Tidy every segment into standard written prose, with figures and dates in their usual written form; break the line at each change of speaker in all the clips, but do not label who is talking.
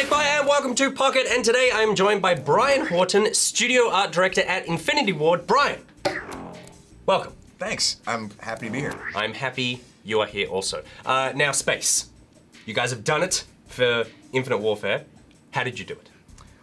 Nick Byer and welcome to Pocket, and today I am joined by Brian Horton, Studio Art Director at Infinity Ward. Brian, welcome.
Thanks. I'm happy to be here.
I'm happy you are here also. Now, space. You guys have done it for Infinite Warfare. How did you do it?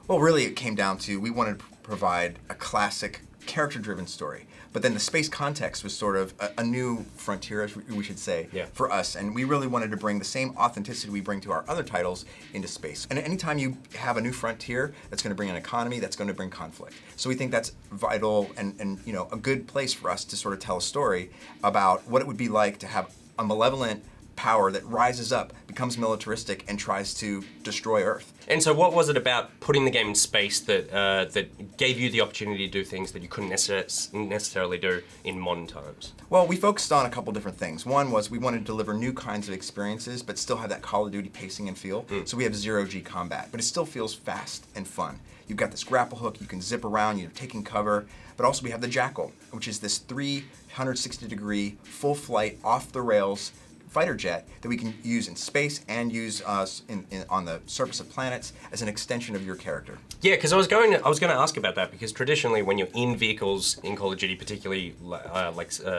Well, really, it came down to we wanted to provide a classic character-driven story, but then the space context was sort of a new frontier, as we should say, for us, and we really wanted to bring the same authenticity we bring to our other titles into space. And anytime you have a new frontier, that's going to bring an economy, that's going to bring conflict. So we think that's vital and you know, a good place for us to sort of tell a story about what it would be like to have a malevolent power that rises up, becomes militaristic, and tries to destroy Earth.
And so what was it about putting the game in space that that gave you the opportunity to do things that you couldn't necessarily do in modern times?
Well, we focused on a couple different things. One was we wanted to deliver new kinds of experiences, but still have that Call of Duty pacing and feel. So we have zero-G combat, but it still feels fast and fun. You've got this grapple hook, you can zip around, you're taking cover, but also we have the Jackal, which is this 360-degree, full flight, off-the-rails fighter jet that we can use in space and use on the surface of planets as an extension of your character.
Yeah, because I was going to ask about that, because traditionally when you're in vehicles in Call of Duty, particularly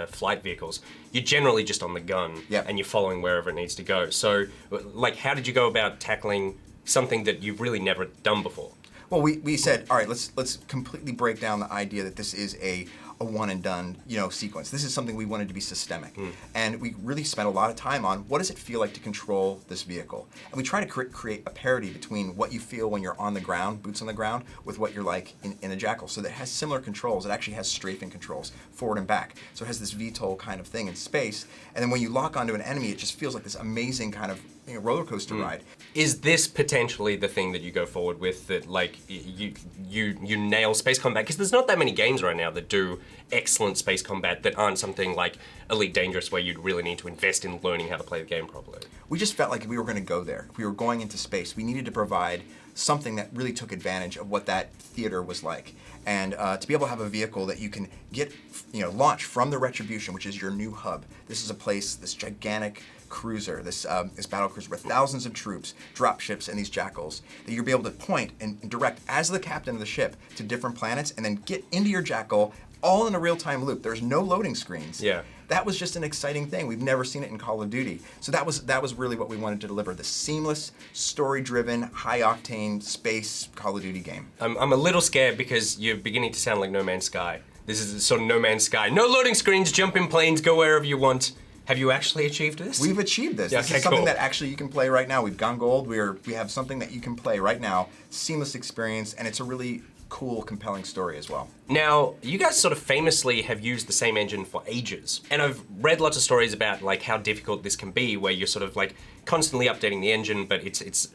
flight vehicles, you're generally just on the gun and you're following wherever it needs to go. So, like, how did you go about tackling something that you've really never done before?
Well, we said, all right, let's completely break down the idea that this is a one and done, sequence. This is something we wanted to be systemic. And we really spent a lot of time on what does it feel like to control this vehicle. And we try to create a parity between what you feel when you're on the ground, boots on the ground, with what you're like in a Jackal. So that it has similar controls. It actually has strafing controls, forward and back. So it has this VTOL kind of thing in space. And then when you lock onto an enemy, it just feels like this amazing kind of roller coaster ride.
Is this potentially the thing that you go forward with, that like you nail space combat? Because there's not that many games right now that do excellent space combat that aren't something like Elite Dangerous, where you'd really need to invest in learning how to play the game properly.
We just felt like if we were going to go there, if we were going into space, we needed to provide something that really took advantage of what that theater was like. And to be able to have a vehicle that you can get, launch from the Retribution, which is your new hub. This is a place, this gigantic cruiser, this battle cruiser with thousands of troops, dropships, and these Jackals that you'll be able to point and direct as the captain of the ship to different planets, and then get into your Jackal all in a real-time loop. There's no loading screens.
Yeah.
That was just an exciting thing. We've never seen it in Call of Duty. So that was really what we wanted to deliver, the seamless, story-driven, high-octane space Call of Duty game.
I'm a little scared because you're beginning to sound like No Man's Sky. This is sort of No Man's Sky. No loading screens, jump in planes, go wherever you want. Have you actually achieved this?
We've achieved this.
Yeah,
this is something that actually you can play right now. We've gone gold. We have something that you can play right now. Seamless experience, and it's a really cool, compelling story as well.
Now, you guys sort of famously have used the same engine for ages. And I've read lots of stories about like how difficult this can be, where you're sort of like constantly updating the engine, but it's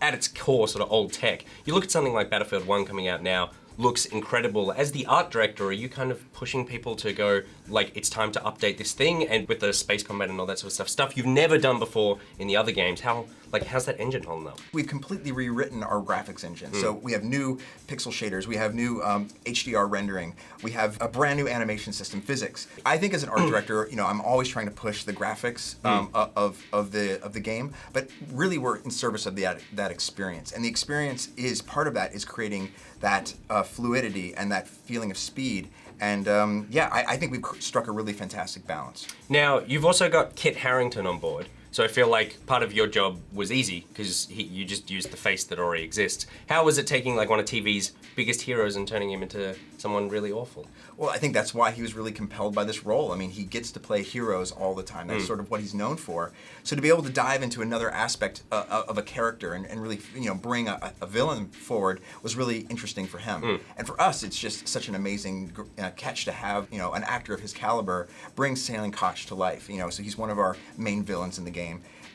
at its core sort of old tech. You look at something like Battlefield 1 coming out now, looks incredible. As the art director, are you kind of pushing people to go, like, it's time to update this thing, and with the space combat and all that sort of stuff you've never done before in the other games, how's that engine holding up?
We've completely rewritten our graphics engine. So we have new pixel shaders, we have new HDR rendering, we have a brand new animation system, physics. I think as an art director, I'm always trying to push the graphics of the game, but really we're in service of that experience. And the experience is, part of that is creating that fluidity and that feeling of speed. And I think we've struck a really fantastic balance.
Now, you've also got Kit Harington on board. So I feel like part of your job was easy because you just used the face that already exists. How was it taking like one of TV's biggest heroes and turning him into someone really awful?
Well, I think that's why he was really compelled by this role. I mean, he gets to play heroes all the time. That's sort of what he's known for. So to be able to dive into another aspect of a character and really, bring a villain forward was really interesting for him. And for us, it's just such an amazing catch to have, an actor of his caliber bring Stalin Koch to life. So he's one of our main villains in the game.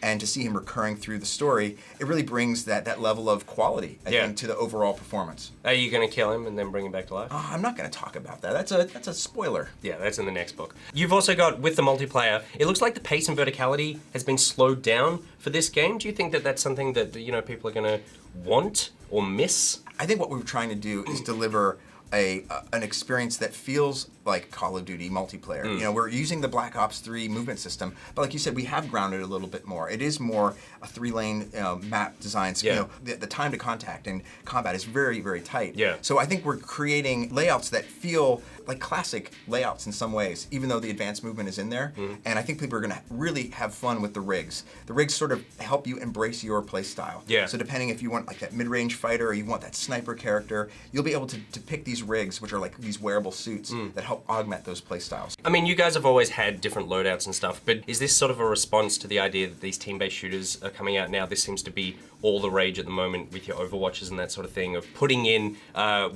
And to see him recurring through the story, it really brings that level of quality, I think, to the overall performance.
Are you going to kill him and then bring him back to life?
I'm not going to talk about that. That's a spoiler.
Yeah, that's in the next book. You've also got, with the multiplayer, it looks like the pace and verticality has been slowed down for this game. Do you think that that's something that, people are going to want or miss?
I think what we're trying to do is deliver an experience that feels like Call of Duty multiplayer. You know, we're using the Black Ops 3 movement system, but like you said, we have grounded it a little bit more. It is more a 3-lane map design. So, you know, the time to contact and combat is very, very tight.
Yeah.
So I think we're creating layouts that feel like classic layouts in some ways, even though the advanced movement is in there. And I think people are going to really have fun with the rigs. The rigs sort of help you embrace your play style.
Yeah.
So depending if you want like that mid-range fighter or you want that sniper character, you'll be able to pick these rigs, which are like these wearable suits that help augment those play styles.
I mean, you guys have always had different loadouts and stuff, but is this sort of a response to the idea that these team-based shooters are coming out now? This seems to be all the rage at the moment with your Overwatches and that sort of thing, of putting in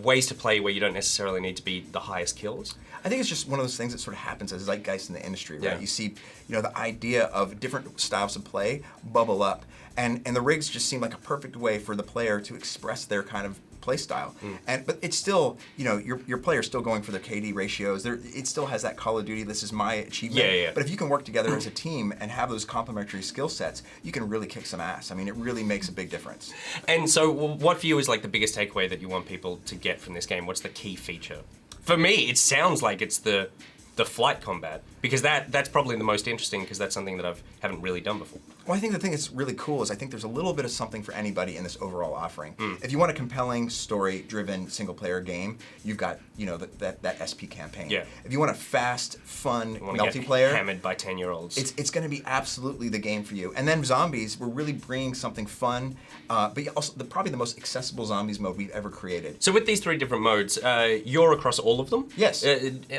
ways to play where you don't necessarily need to be the highest kills.
I think it's just one of those things that sort of happens as zeitgeist in the industry, right?
Yeah.
You see, you know, the idea of different styles of play bubble up, and the rigs just seem like a perfect way for the player to express their kind of play style. But it's still, you know, your player's still going for their KD ratios. It still has that Call of Duty, this is my achievement.
Yeah.
But if you can work together as a team and have those complementary skill sets, you can really kick some ass. I mean, it really makes a big difference.
And so what for you is like the biggest takeaway that you want people to get from this game? What's the key feature? For me, it sounds like it's the flight combat, because that's probably the most interesting, because that's something that I haven't really done before.
Well, I think the thing that's really cool is I think there's a little bit of something for anybody in this overall offering. If you want a compelling, story-driven single-player game, you've got, you know, that SP campaign.
Yeah.
If you want a fast, fun
You want to
multiplayer,
get hammered by 10-year-olds.
it's going to be absolutely the game for you. And then zombies, we're really bringing something fun, but also probably the most accessible zombies mode we've ever created.
So with these 3 different modes, you're across all of them?
Yes.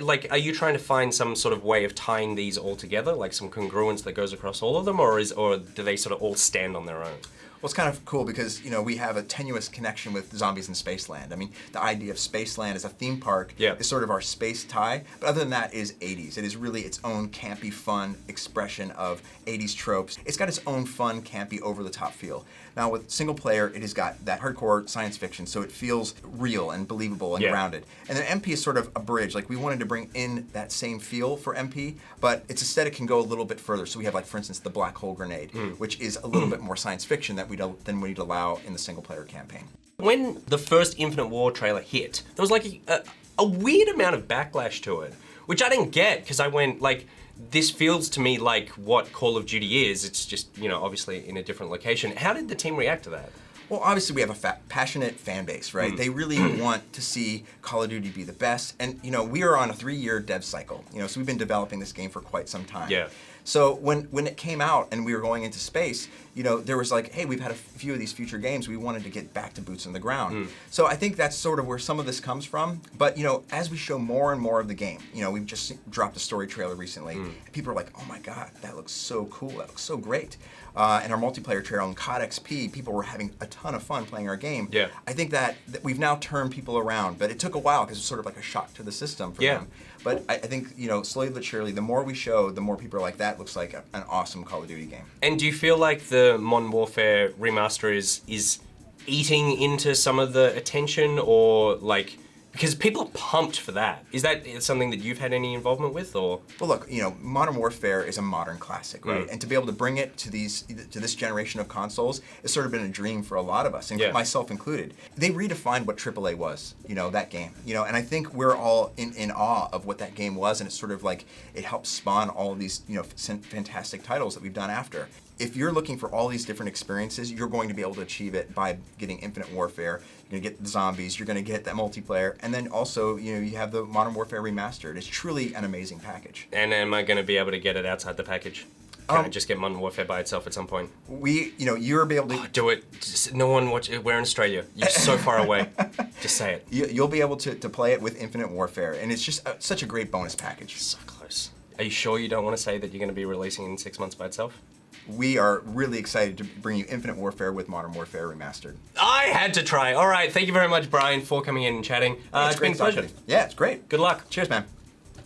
Like, are you trying to find some sort of way of tying these all together, like some congruence that goes across all of them, or do they sort of all stand on their own?
Well, it's kind of cool because, you know, we have a tenuous connection with Zombies in Spaceland. I mean, the idea of Spaceland as a theme park is sort of our space tie, but other than that is 80s. It is really its own campy, fun expression of 80s tropes. It's got its own fun, campy, over-the-top feel. Now, with single player, it has got that hardcore science fiction, so it feels real and believable and grounded. And then MP is sort of a bridge. Like, we wanted to bring in that same feel for MP, but its aesthetic can go a little bit further. So we have, like, for instance, the black hole grenade, which is a little bit more science fiction than we'd allow in the single player campaign.
When the first Infinite War trailer hit, there was like a weird amount of backlash to it, which I didn't get, because I went like, this feels to me like what Call of Duty is. It's just, you know, obviously in a different location. How did the team react to that?
Well, obviously we have a passionate fan base, right? They really want to see Call of Duty be the best. And, you know, we are on a 3-year dev cycle, you know, so we've been developing this game for quite some time.
Yeah.
So when it came out and we were going into space, you know, there was like, hey, we've had a few of these future games. We wanted to get back to boots on the ground. So I think that's sort of where some of this comes from. But, you know, as we show more and more of the game, you know, we've just dropped a story trailer recently. People are like, oh my God, that looks so cool. That looks so great. And our multiplayer trailer on COD XP, people were having a ton of fun playing our game.
Yeah.
I think that we've now turned people around, but it took a while because it's sort of like a shock to the system for them. But I think, you know, slowly but surely, the more we show, the more people are like, that looks like an awesome Call of Duty game.
And do you feel like the Modern Warfare remaster is eating into some of the attention, or like, because people are pumped for that. Is that something that you've had any involvement with, or?
Well, look, you know, Modern Warfare is a modern classic, right? And to be able to bring it to this generation of consoles, it's sort of been a dream for a lot of us, and myself included. They redefined what AAA was, you know, that game, you know, and I think we're all in awe of what that game was, and it's sort of like it helped spawn all of these, you know, fantastic titles that we've done after. If you're looking for all these different experiences, you're going to be able to achieve it by getting Infinite Warfare. You're going to get the zombies, you're going to get that multiplayer, and then also, you know, you have the Modern Warfare Remastered. It's truly an amazing package.
And am I going to be able to get it outside the package? Can I just get Modern Warfare by itself at some point?
You'll be able to...
do it. Just, no one watch it. We're in Australia. You're so far away. Just say it.
You'll be able to play it with Infinite Warfare, and it's just such a great bonus package.
So close. Are you sure you don't want to say that you're going to be releasing in 6 months by itself?
We are really excited to bring you Infinite Warfare with Modern Warfare Remastered.
I had to try. All right. Thank you very much, Brian, for coming in and chatting.
It's
been a pleasure.
Yeah, it's great.
Good luck.
Cheers, man.